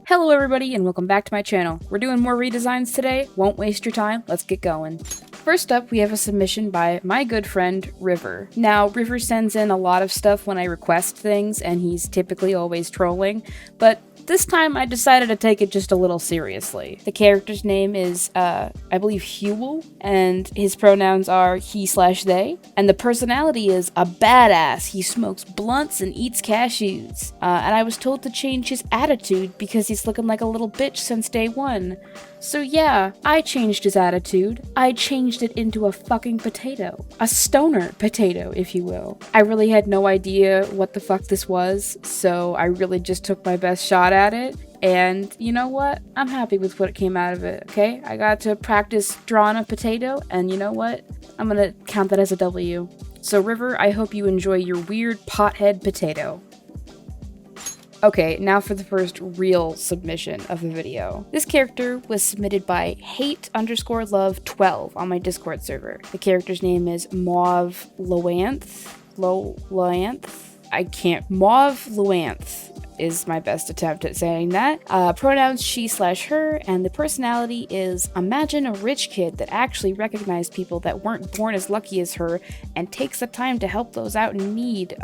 Hello everybody and welcome back to my channel. We're doing more redesigns today, won't waste your time, let's get going. First up, we have a submission by my good friend, River. Now, River sends in a lot of stuff when I request things, and he's typically always trolling, but this time I decided to take it just a little seriously. The character's name is, I believe Huel, and his pronouns are he/they, and the personality is a badass. He smokes blunts and eats cashews. And I was told to change his attitude because he's looking like a little bitch since day one. So yeah, I changed his attitude. I changed it into a fucking potato. A stoner potato, if you will. I really had no idea what the fuck this was, so I really just took my best shot at it. And you know what? I'm happy with what came out of it, okay? I got to practice drawing a potato, and you know what? I'm gonna count that as a W. So River, I hope you enjoy your weird pothead potato. Okay, now for the first real submission of the video. This character was submitted by hate_love12 on my Discord server. The character's name is Mauve Mauve is my best attempt at saying that. Pronouns she/her, and the personality is imagine a rich kid that actually recognized people that weren't born as lucky as her and takes the time to help those out in need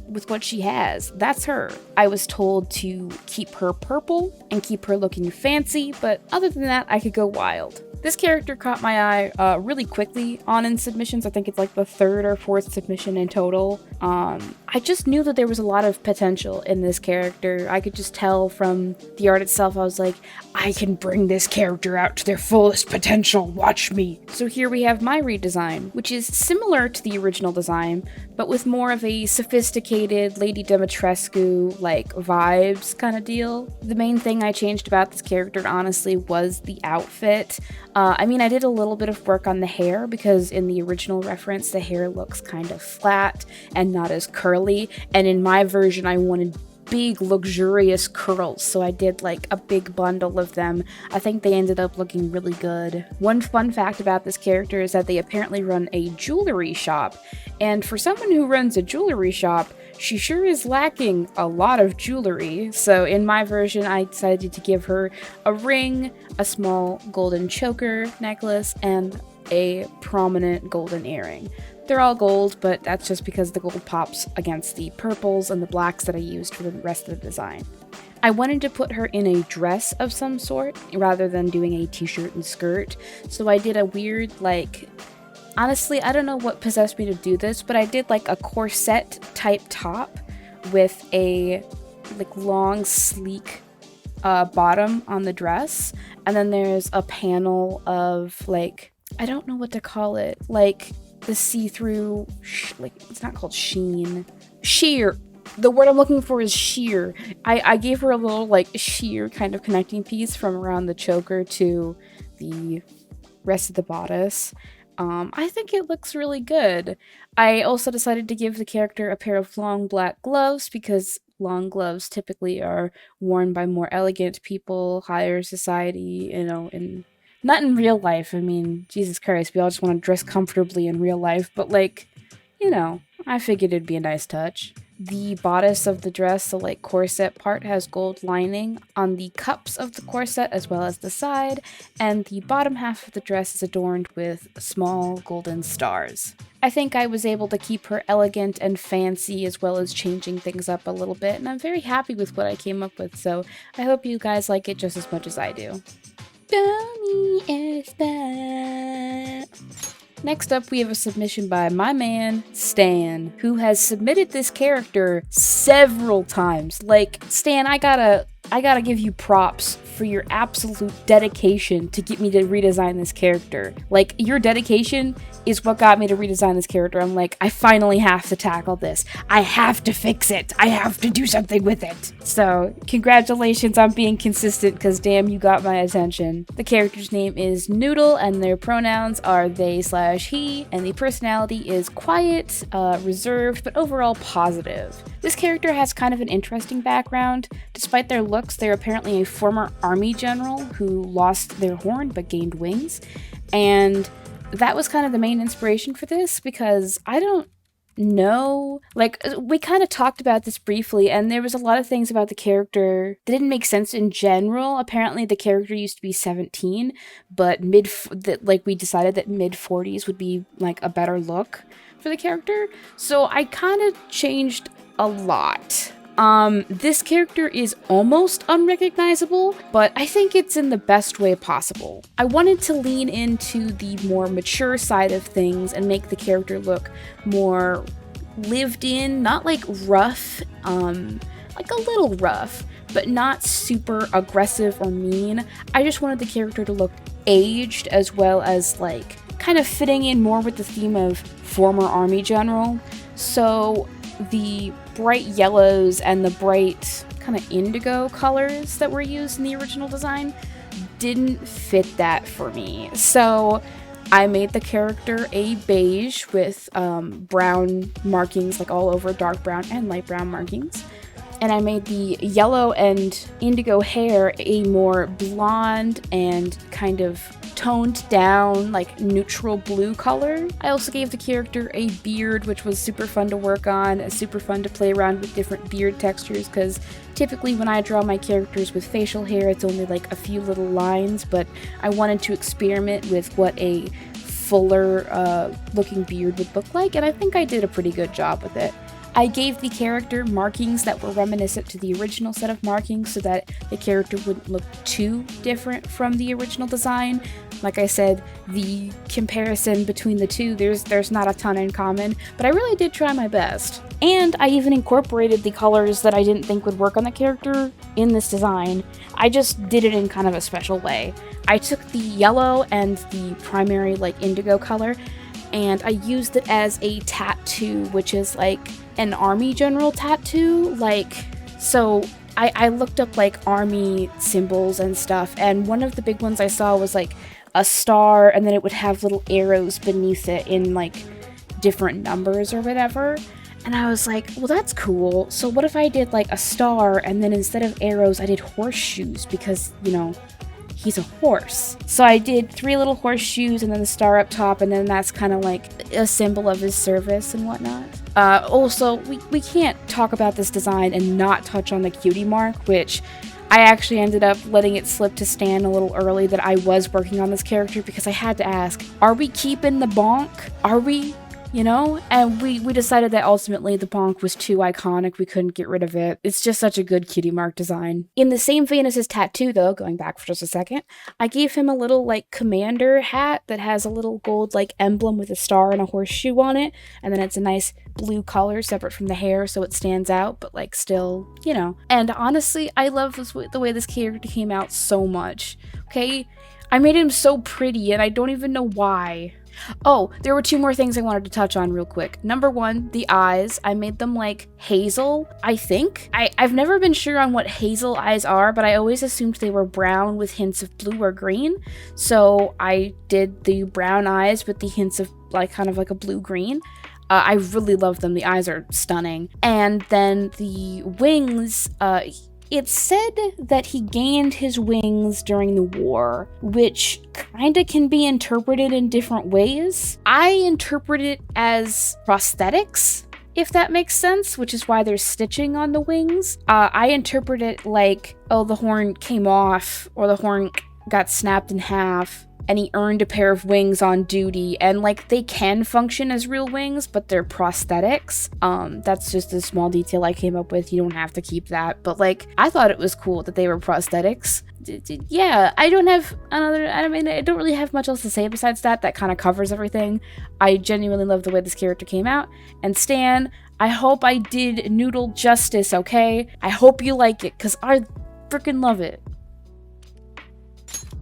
with what she has. That's her. I was told to keep her purple and keep her looking fancy, but other than that, I could go wild. This character caught my eye really quickly in submissions. I think it's like the third or fourth submission in total. I just knew that there was a lot of potential in this character. I could just tell from the art itself. I was like, I can bring this character out to their fullest potential, watch me. So here we have my redesign, which is similar to the original design, but with more of a sophisticated Lady Dimitrescu like vibes kind of deal. The main thing I changed about this character honestly was the outfit. I mean, I did a little bit of work on the hair because in the original reference, the hair looks kind of flat and not as curly. And in my version, I wanted big, luxurious curls, so I did like a big bundle of them. I think they ended up looking really good. One fun fact about this character is that they apparently run a jewelry shop. And for someone who runs a jewelry shop, she sure is lacking a lot of jewelry, so in my version I decided to give her a ring, a small golden choker necklace, and a prominent golden earring. They're all gold, but that's just because the gold pops against the purples and the blacks that I used for the rest of the design. I wanted to put her in a dress of some sort rather than doing a t-shirt and skirt, so I did a weird honestly, I don't know what possessed me to do this, but I did like a corset type top with a long sleek bottom on the dress, and then there's a panel of I don't know what to call it, the see-through, it's not called sheen, sheer. The word I'm looking for is sheer. I gave her a little sheer kind of connecting piece from around the choker to the rest of the bodice. I think it looks really good. I also decided to give the character a pair of long black gloves because long gloves typically are worn by more elegant people, higher society, and not in real life. I mean, Jesus Christ, we all just want to dress comfortably in real life, but I figured it'd be a nice touch. The bodice of the dress, the corset part, has gold lining on the cups of the corset as well as the side, and the bottom half of the dress is adorned with small golden stars. I think I was able to keep her elegant and fancy as well as changing things up a little bit, and I'm very happy with what I came up with, so I hope you guys like it just as much as I do. Next up, we have a submission by my man, Stan, who has submitted this character several times. Stan, I gotta give you props for your absolute dedication to get me to redesign this character. Your dedication is what got me to redesign this character. I'm I finally have to tackle this. I have to fix it. I have to do something with it. So, congratulations on being consistent, because damn, you got my attention. The character's name is Noodle, and their pronouns are they/he, and the personality is quiet, reserved, but overall positive. This character has kind of an interesting background. Despite their looks, they're apparently a former army general who lost their horn but gained wings, and that was kind of the main inspiration for this, because I don't know. Like, we kind of talked about this briefly, and there was a lot of things about the character that didn't make sense in general. Apparently, the character used to be 17, but we decided that mid-40s would be, like, a better look for the character. So I kind of changed a lot. This character is almost unrecognizable, but I think it's in the best way possible. I wanted to lean into the more mature side of things and make the character look more lived in, not like rough, like a little rough, but not super aggressive or mean. I just wanted the character to look aged, as well as like kind of fitting in more with the theme of former army general. So the bright yellows and the bright kind of indigo colors that were used in the original design didn't fit that for me. So I made the character a beige with brown markings, like all over, dark brown and light brown markings. And I made the yellow and indigo hair a more blonde and kind of toned down, like neutral blue color. I also gave the character a beard, which was super fun to work on, super fun to play around with different beard textures, because typically when I draw my characters with facial hair, it's only like a few little lines, but I wanted to experiment with what a fuller looking beard would look like, and I think I did a pretty good job with it. I gave the character markings that were reminiscent to the original set of markings so that the character wouldn't look too different from the original design. Like I said, the comparison between the two, there's not a ton in common, but I really did try my best. And I even incorporated the colors that I didn't think would work on the character in this design. I just did it in kind of a special way. I took the yellow and the primary like indigo color, and I used it as a tattoo, which is like an army general tattoo. Like, so I looked up like army symbols and stuff, and one of the big ones I saw was like a star, and then it would have little arrows beneath it in like different numbers or whatever. And I was like, well, that's cool. So what if I did like a star, and then instead of arrows, I did horseshoes, because, you know, he's a horse. So I did 3 little horseshoes and then the star up top, and then that's kind of like a symbol of his service and whatnot. Also, we can't talk about this design and not touch on the cutie mark, which I actually ended up letting it slip to Stan a little early that I was working on this character, because I had to ask, are we keeping the bonk? Are we? You know? And we decided that ultimately the bonk was too iconic, we couldn't get rid of it. It's just such a good cutie mark design. In the same vein as his tattoo though, going back for just a second, I gave him a little like commander hat that has a little gold like emblem with a star and a horseshoe on it, and then it's a nice blue color separate from the hair so it stands out, but like still, you know. And honestly, I love the way this character came out so much. Okay? I made him so pretty, and I don't even know why. Oh, there were 2 more things I wanted to touch on real quick. Number 1, the eyes. I made them like hazel, I think. I've never been sure on what hazel eyes are, but I always assumed they were brown with hints of blue or green. So I did the brown eyes with the hints of like kind of like a blue-green. I really love them. The eyes are stunning. And then the wings, it's said that he gained his wings during the war, which kinda can be interpreted in different ways. I interpret it as prosthetics, if that makes sense, which is why there's stitching on the wings. I interpret it like, oh, the horn came off, or the horn got snapped in half, and he earned a pair of wings on duty, and like they can function as real wings, but they're prosthetics. That's just a small detail I came up with. You don't have to keep that, but like I thought it was cool that they were prosthetics. Yeah, I don't really have much else to say besides that. That kind of covers everything. I genuinely love the way this character came out, and Stan, I hope I did Noodle justice, okay? I hope you like it, because I freaking love it.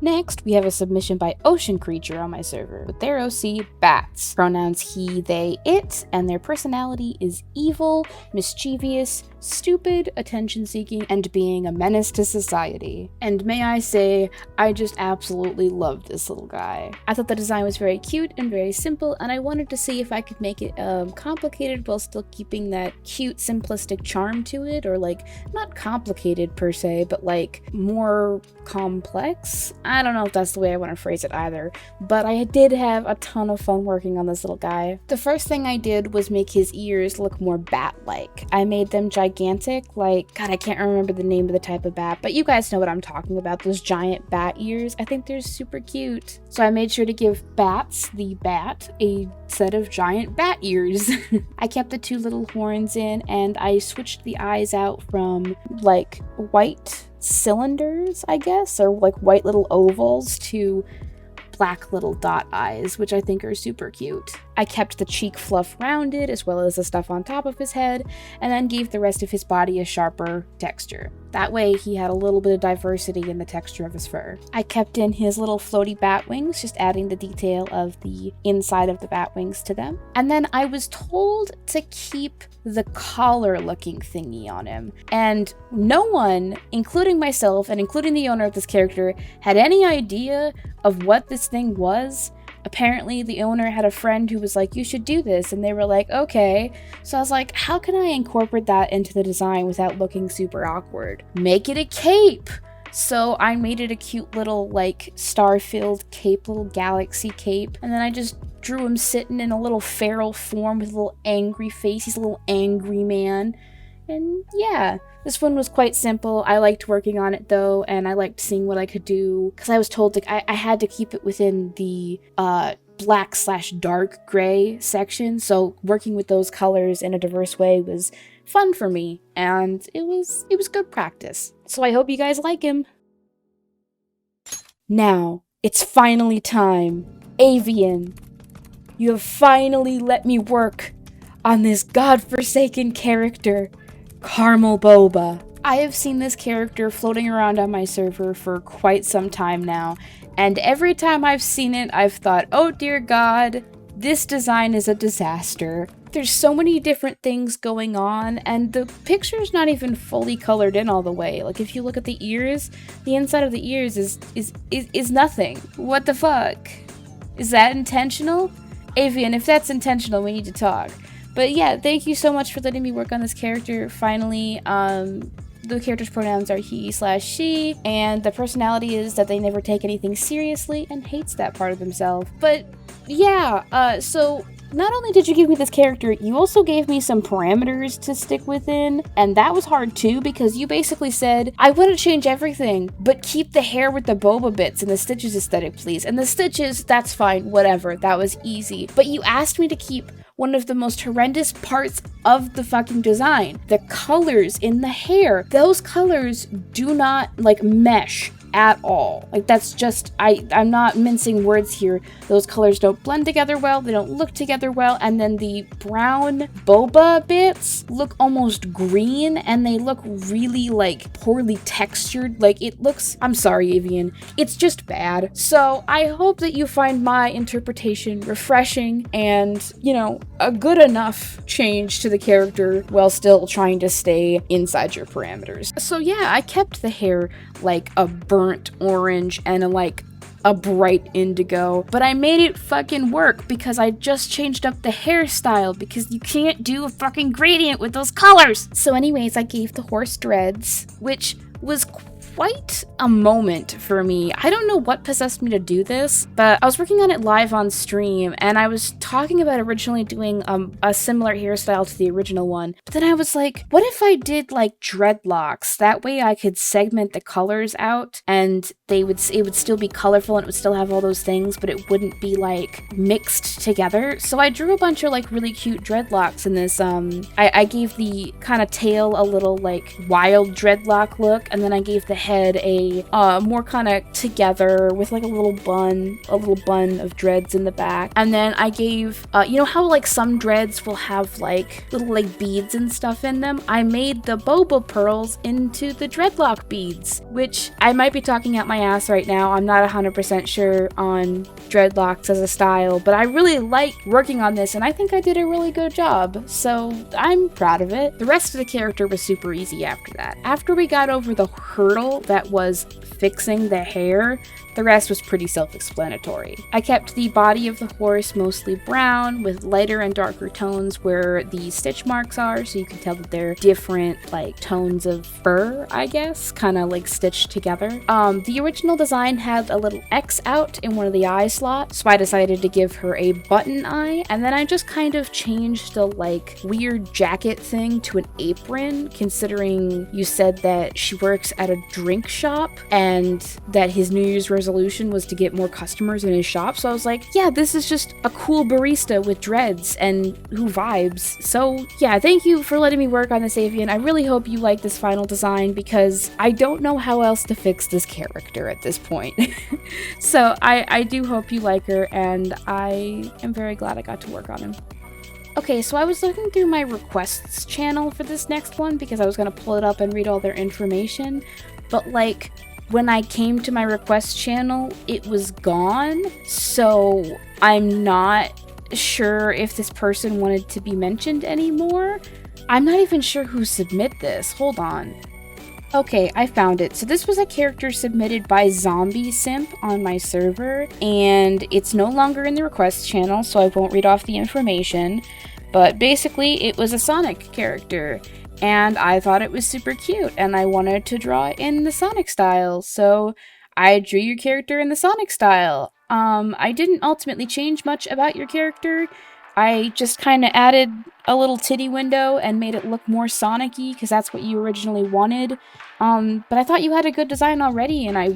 Next, we have a submission by Ocean Creature on my server with their OC, bats. Pronouns he, they, it, and their personality is evil, mischievous, stupid, attention-seeking, and being a menace to society. And may I say, I just absolutely love this little guy. I thought the design was very cute and very simple, and I wanted to see if I could make it complicated while still keeping that cute, simplistic charm to it, or like, not complicated per se, but like more complex? I don't know if that's the way I want to phrase it either, but I did have a ton of fun working on this little guy. The first thing I did was make his ears look more bat-like. I made them gigantic, like, God, I can't remember the name of the type of bat, but you guys know what I'm talking about, those giant bat ears. I think they're super cute. So I made sure to give Bats, the bat, a set of giant bat ears. I kept the 2 little horns in, and I switched the eyes out from like white cylinders, I guess, or like white little ovals to black little dot eyes, which I think are super cute. I kept the cheek fluff rounded as well as the stuff on top of his head, and then gave the rest of his body a sharper texture. That way he had a little bit of diversity in the texture of his fur. I kept in his little floaty bat wings, just adding the detail of the inside of the bat wings to them. And then I was told to keep the collar looking thingy on him. And no one, including myself and including the owner of this character, had any idea of what this thing was. Apparently the owner had a friend who was like, you should do this, and they were like, okay. So I was like, how can I incorporate that into the design without looking super awkward? Make it a cape! So I made it a cute little like star-filled cape, little galaxy cape, and then I just drew him sitting in a little feral form with a little angry face. He's a little angry man. And yeah, this one was quite simple. I liked working on it though, and I liked seeing what I could do, because I was told I had to keep it within the black/dark gray section, so working with those colors in a diverse way was fun for me, and it was good practice. So I hope you guys like him. Now, it's finally time. Avian, you have finally let me work on this godforsaken character, Caramel Boba. I have seen this character floating around on my server for quite some time now, and every time I've seen it, I've thought, oh dear God, this design is a disaster. There's so many different things going on, and the picture's not even fully colored in all the way. Like, if you look at the ears, the inside of the ears is nothing. What the fuck? Is that intentional? Avian, if that's intentional, we need to talk. But yeah, thank you so much for letting me work on this character. Finally, the character's pronouns are he/she, and the personality is that they never take anything seriously and hates that part of themselves. But yeah, so not only did you give me this character, you also gave me some parameters to stick within, and that was hard too, because you basically said, I want to change everything, but keep the hair with the boba bits and the stitches aesthetic, please. And the stitches, that's fine, whatever, that was easy. But you asked me to keep one of the most horrendous parts of the fucking design. The colors in the hair. Those colors do not, like, mesh at all. Like, that's just, I'm not mincing words here. Those colors don't blend together well, they don't look together well, and then the brown boba bits look almost green, and they look really, like, poorly textured. Like, it looks, I'm sorry, Avian, it's just bad. So I hope that you find my interpretation refreshing and, you know, a good enough change to the character while still trying to stay inside your parameters. So yeah, I kept the hair like a burnt orange and a bright indigo, but I made it fucking work because I just changed up the hairstyle, because you can't do a fucking gradient with those colors. So anyways, I gave the horse dreads, which was quite a moment for me. I don't know what possessed me to do this, but I was working on it live on stream, and I was talking about originally doing a similar hairstyle to the original one, but then I was like, what if I did like dreadlocks? That way I could segment the colors out, and it would still be colorful, and it would still have all those things, but it wouldn't be like mixed together. So I drew a bunch of like really cute dreadlocks in this. I gave the kind of tail a little like wild dreadlock look, and then I gave the head a more kind of together with like a little bun of dreads in the back. And then I gave you know how like some dreads will have like little like beads and stuff in them? I made the boba pearls into the dreadlock beads, which I might be talking out my ass right now. I'm not 100% sure on dreadlocks as a style, but I really like working on this, and I think I did a really good job, so I'm proud of it. The rest of the character was super easy after that. After we got over the hurdle detail that was fixing the hair. The rest was pretty self-explanatory. I kept the body of the horse mostly brown with lighter and darker tones where the stitch marks are, so you can tell that they're different like tones of fur, I guess, kind of like stitched together. The original design had a little X out in one of the eye slots, so I decided to give her a button eye, and then I just kind of changed the like weird jacket thing to an apron, considering you said that she works at a drink shop and that his New Year's resolution was to get more customers in his shop. So I was like, yeah, this is just a cool barista with dreads and who vibes. So yeah, thank you for letting me work on this avian. I really hope you like this final design because I don't know how else to fix this character at this point. So I do hope you like her, and I am very glad I got to work on him. Okay, so I was looking through my requests channel for this next one because I was going to pull it up and read all their information, but like when I came to my request channel, it was gone, so I'm not sure if this person wanted to be mentioned anymore. I'm not even sure who submit this. Hold on. Okay, I found it. So this was a character submitted by Zombie Simp on my server, and it's no longer in the request channel, so I won't read off the information, but basically it was a Sonic character. And I thought it was super cute, and I wanted to draw it in the Sonic style, so I drew your character in the Sonic style. I didn't ultimately change much about your character. I just kind of added a little titty window and made it look more Sonic-y, because that's what you originally wanted. But I thought you had a good design already, and I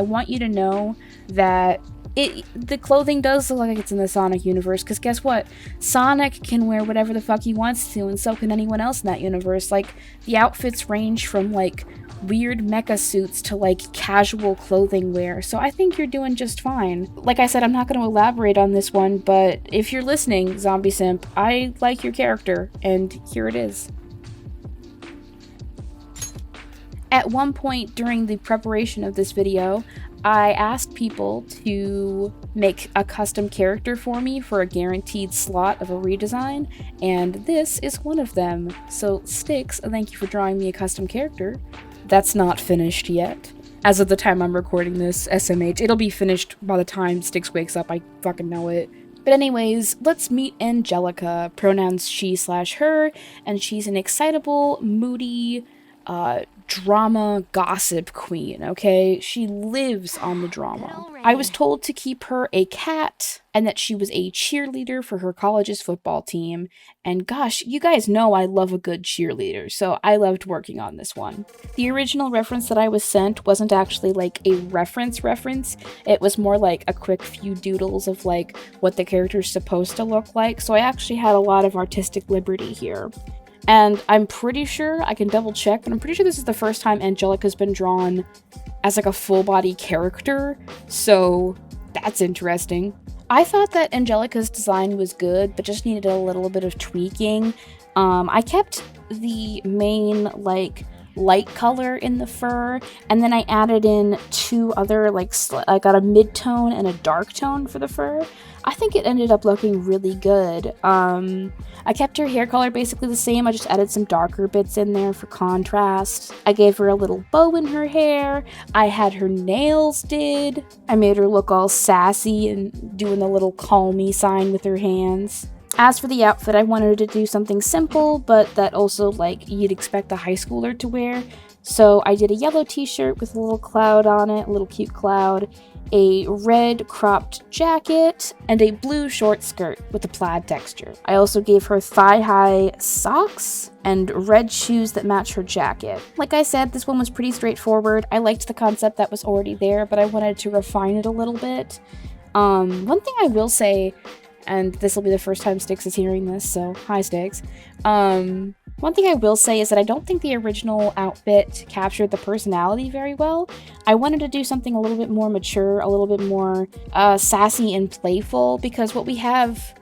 want you to know that the clothing does look like it's in the Sonic universe, because guess what? Sonic can wear whatever the fuck he wants to, and so can anyone else in that universe. Like, the outfits range from, like, weird mecha suits to, like, casual clothing wear, so I think you're doing just fine. Like I said, I'm not going to elaborate on this one, but if you're listening, Zombie Simp, I like your character, and here it is. At one point during the preparation of this video, I asked people to make a custom character for me for a guaranteed slot of a redesign, and this is one of them. So Styx, thank you for drawing me a custom character. That's not finished yet. As of the time I'm recording this, SMH, it'll be finished by the time Styx wakes up, I fucking know it. But anyways, let's meet Angelica, pronouns she/her, and she's an excitable, moody, drama gossip queen, okay? She lives on the drama. I was told to keep her a cat and that she was a cheerleader for her college's football team. And gosh, you guys know I love a good cheerleader, so I loved working on this one. The original reference that I was sent wasn't actually like a reference. It was more like a quick few doodles of like what the character's supposed to look like, so I actually had a lot of artistic liberty here. And I'm pretty sure, I can double check, but I'm pretty sure this is the first time Angelica's been drawn as like a full body character, so that's interesting. I thought that Angelica's design was good, but just needed a little bit of tweaking. I kept the main like light color in the fur, and then I added in two other like I got a mid-tone and a dark tone for the fur. I think it ended up looking really good. I kept her hair color basically the same. I just added some darker bits in there for contrast. I gave her a little bow in her hair. I had her nails did. I made her look all sassy and doing the little call me sign with her hands. As for the outfit, I wanted her to do something simple, but that also like you'd expect a high schooler to wear. So I did a yellow t-shirt with a little cloud on it, a little cute cloud, a red cropped jacket, and a blue short skirt with a plaid texture. I also gave her thigh-high socks and red shoes that match her jacket. Like I said, this one was pretty straightforward. I liked the concept that was already there, but I wanted to refine it a little bit. One thing I will say, and this will be the first time Styx is hearing this, so hi Styx. One thing I will say is that I don't think the original outfit captured the personality very well. I wanted to do something a little bit more mature, a little bit more sassy and playful, because what we have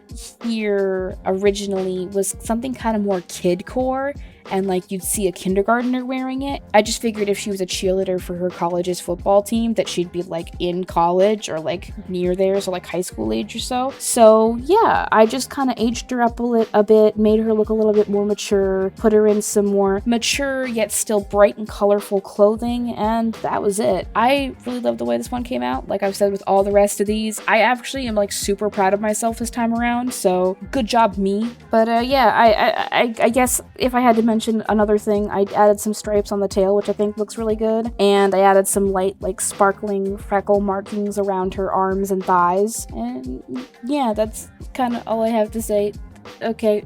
here originally was something kind of more kidcore, and like you'd see a kindergartner wearing it. I just figured if she was a cheerleader for her college's football team that she'd be like in college or like near there, so like high school age or so. So yeah, I just kind of aged her up a bit, made her look a little bit more mature, put her in some more mature yet still bright and colorful clothing, and that was it. I really love the way this one came out. Like I've said with all the rest of these, I actually am like super proud of myself this time around, so good job me. But yeah, I guess if I had to mention another thing, I added some stripes on the tail, which I think looks really good, and I added some light like sparkling freckle markings around her arms and thighs, and yeah, that's kind of all I have to say. Okay,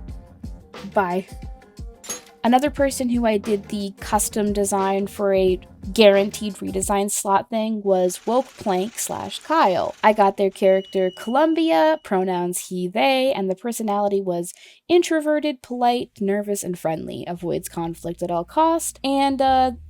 bye. Another person who I did the custom design for a guaranteed redesign slot thing was Woke Plank / Kyle. I got their character Columbia, pronouns he, they, and the personality was introverted, polite, nervous, and friendly, avoids conflict at all cost, and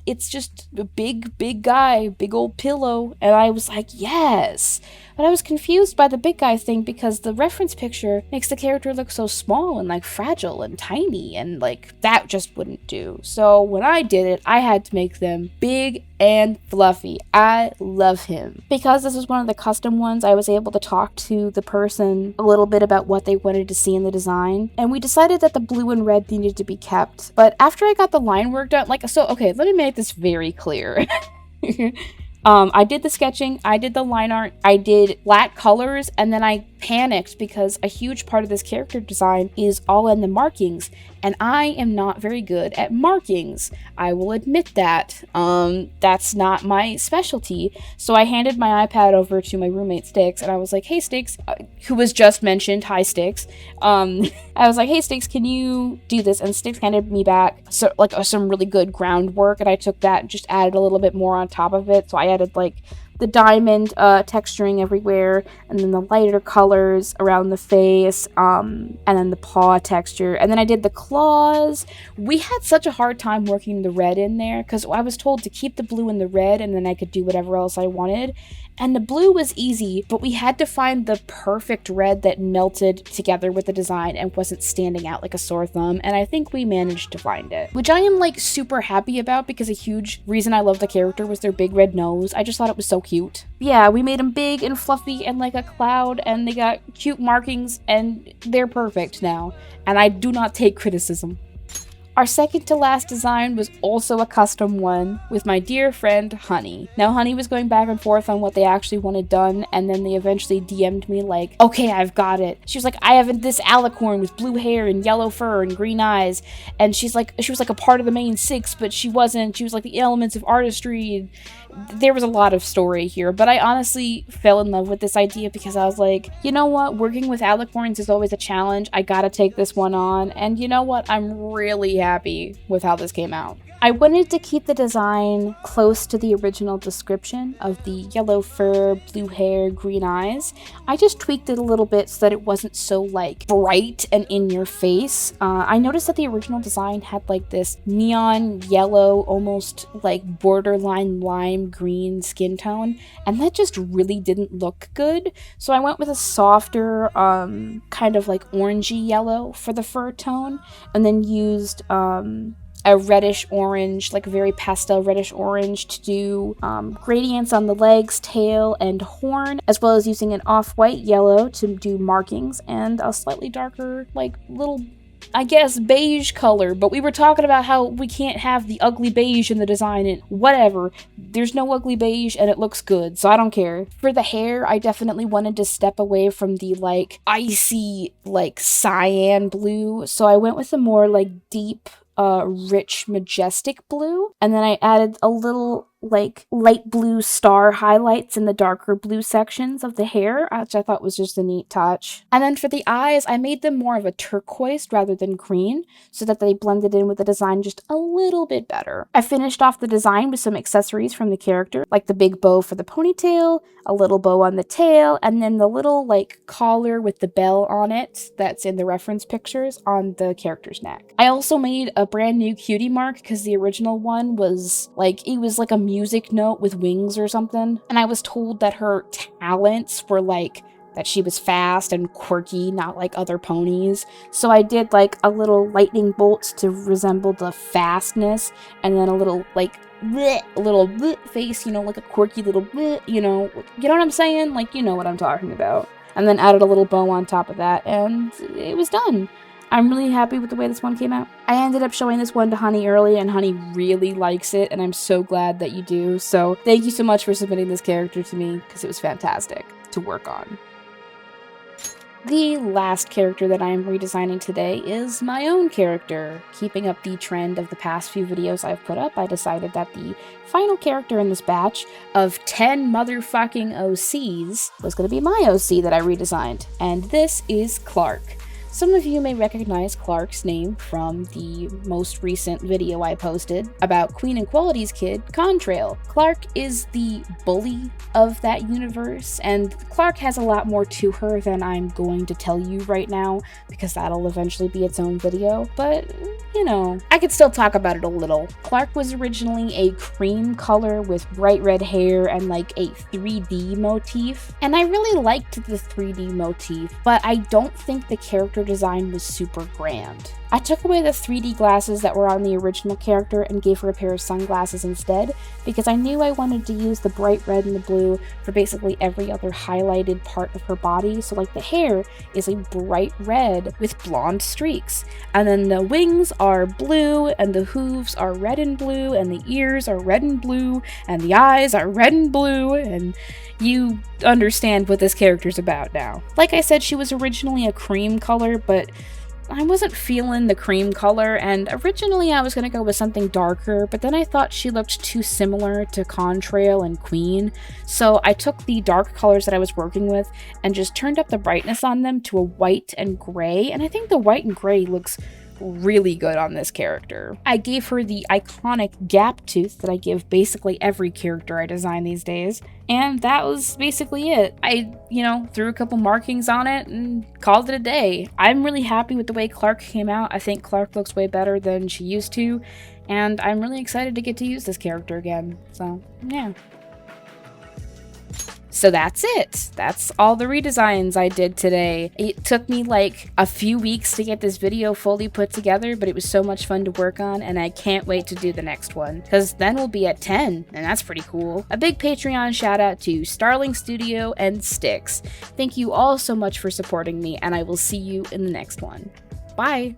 it's just a big guy, big old pillow, and I was like, yes! But I was confused by the big guy thing because the reference picture makes the character look so small and like fragile and tiny, and like that just wouldn't do. So when I did it, I had to make them big and fluffy. I love him. Because this was one of the custom ones, I was able to talk to the person a little bit about what they wanted to see in the design, and we decided that the blue and red needed to be kept. But after I got the line work done, okay, let me make this very clear. I did the sketching, I did the line art, I did flat colors, and then I panicked because a huge part of this character design is all in the markings, and I am not very good at markings. I will admit that. That's not my specialty. So I handed my iPad over to my roommate Sticks, and I was like, hey Sticks, who was just mentioned, hi Sticks. I was like, hey Sticks, can you do this? And Sticks handed me back some really good groundwork, and I took that and just added a little bit more on top of it. So I added like the diamond texturing everywhere, and then the lighter colors around the face, and then the paw texture, and then I did the claws. We had such a hard time working the red in there because I was told to keep the blue and the red, and then I could do whatever else I wanted. And the blue was easy, but we had to find the perfect red that melted together with the design and wasn't standing out like a sore thumb, and I think we managed to find it, which I am like super happy about because a huge reason I love the character was their big red nose. I just thought it was so cute. Yeah, we made them big and fluffy and like a cloud, and they got cute markings, and they're perfect now, and I do not take criticism. Our second to last design was also a custom one with my dear friend Honey. Now Honey was going back and forth on what they actually wanted done, and then they eventually DM'd me like, okay, I've got it. She was like, I have this alicorn with blue hair and yellow fur and green eyes, and she was like a part of the main six, but she wasn't. She was like the elements of artistry, and there was a lot of story here, but I honestly fell in love with this idea because I was like, you know what, working with alicorns is always a challenge. I gotta take this one on, and you know what, I'm really happy with how this came out. I wanted to keep the design close to the original description of the yellow fur, blue hair, green eyes. I just tweaked it a little bit so that it wasn't so like bright and in your face. I noticed that the original design had like this neon yellow, almost like borderline lime green skin tone, and that just really didn't look good. So I went with a softer, kind of like orangey yellow for the fur tone, and then used a reddish orange, like a very pastel reddish orange, to do gradients on the legs, tail, and horn, as well as using an off-white yellow to do markings, and a slightly darker, like little, I guess, beige color. But we were talking about how we can't have the ugly beige in the design, and whatever. There's no ugly beige, and it looks good, so I don't care. For the hair, I definitely wanted to step away from the, like, icy, like, cyan blue, so I went with a more, like, deep, rich, majestic blue, and then I added a little like light blue star highlights in the darker blue sections of the hair, which I thought was just a neat touch. And then for the eyes, I made them more of a turquoise rather than green, so that they blended in with the design just a little bit better. I finished off the design with some accessories from the character, like the big bow for the ponytail, a little bow on the tail, and then the little like collar with the bell on it that's in the reference pictures on the character's neck. I also made a brand new cutie mark because the original one was like, it was like a music note with wings or something, and I was told that her talents were like that she was fast and quirky, not like other ponies. So I did like a little lightning bolt to resemble the fastness, and then a little like bleh, a little bleh face, you know, like a quirky little bleh, you know what I'm saying? Like, you know what I'm talking about. And then added a little bow on top of that, and it was done. I'm really happy with the way this one came out. I ended up showing this one to Honey early, and Honey really likes it, and I'm so glad that you do. So thank you so much for submitting this character to me, because it was fantastic to work on. The last character that I am redesigning today is my own character. Keeping up the trend of the past few videos I've put up, I decided that the final character in this batch of 10 motherfucking OCs was going to be my OC that I redesigned, and this is Clark. Some of you may recognize Clark's name from the most recent video I posted about Queen and Quality's kid, Contrail. Clark is the bully of that universe, and Clark has a lot more to her than I'm going to tell you right now, because that'll eventually be its own video, but you know, I could still talk about it a little. Clark was originally a cream color with bright red hair and like a 3D motif, and I really liked the 3D motif, but I don't think the character design was super grand. I took away the 3D glasses that were on the original character and gave her a pair of sunglasses instead, because I knew I wanted to use the bright red and the blue for basically every other highlighted part of her body. So like the hair is a bright red with blonde streaks, and then the wings are blue, and the hooves are red and blue, and the ears are red and blue, and the eyes are red and blue, and you understand what this character's about now. Like I said, she was originally a cream color, but I wasn't feeling the cream color, and originally I was going to go with something darker, but then I thought she looked too similar to Contrail and Queen, so I took the dark colors that I was working with and just turned up the brightness on them to a white and gray, and I think the white and gray looks really good on this character. I gave her the iconic gap tooth that I give basically every character I design these days, and that was basically it. I, threw a couple markings on it and called it a day. I'm really happy with the way Clark came out. I think Clark looks way better than she used to, and I'm really excited to get to use this character again. So, yeah. So that's it. That's all the redesigns I did today. It took me like a few weeks to get this video fully put together, but it was so much fun to work on, and I can't wait to do the next one, because then we'll be at 10, and that's pretty cool. A big Patreon shout out to Starling Studio and Styx. Thank you all so much for supporting me, and I will see you in the next one. Bye!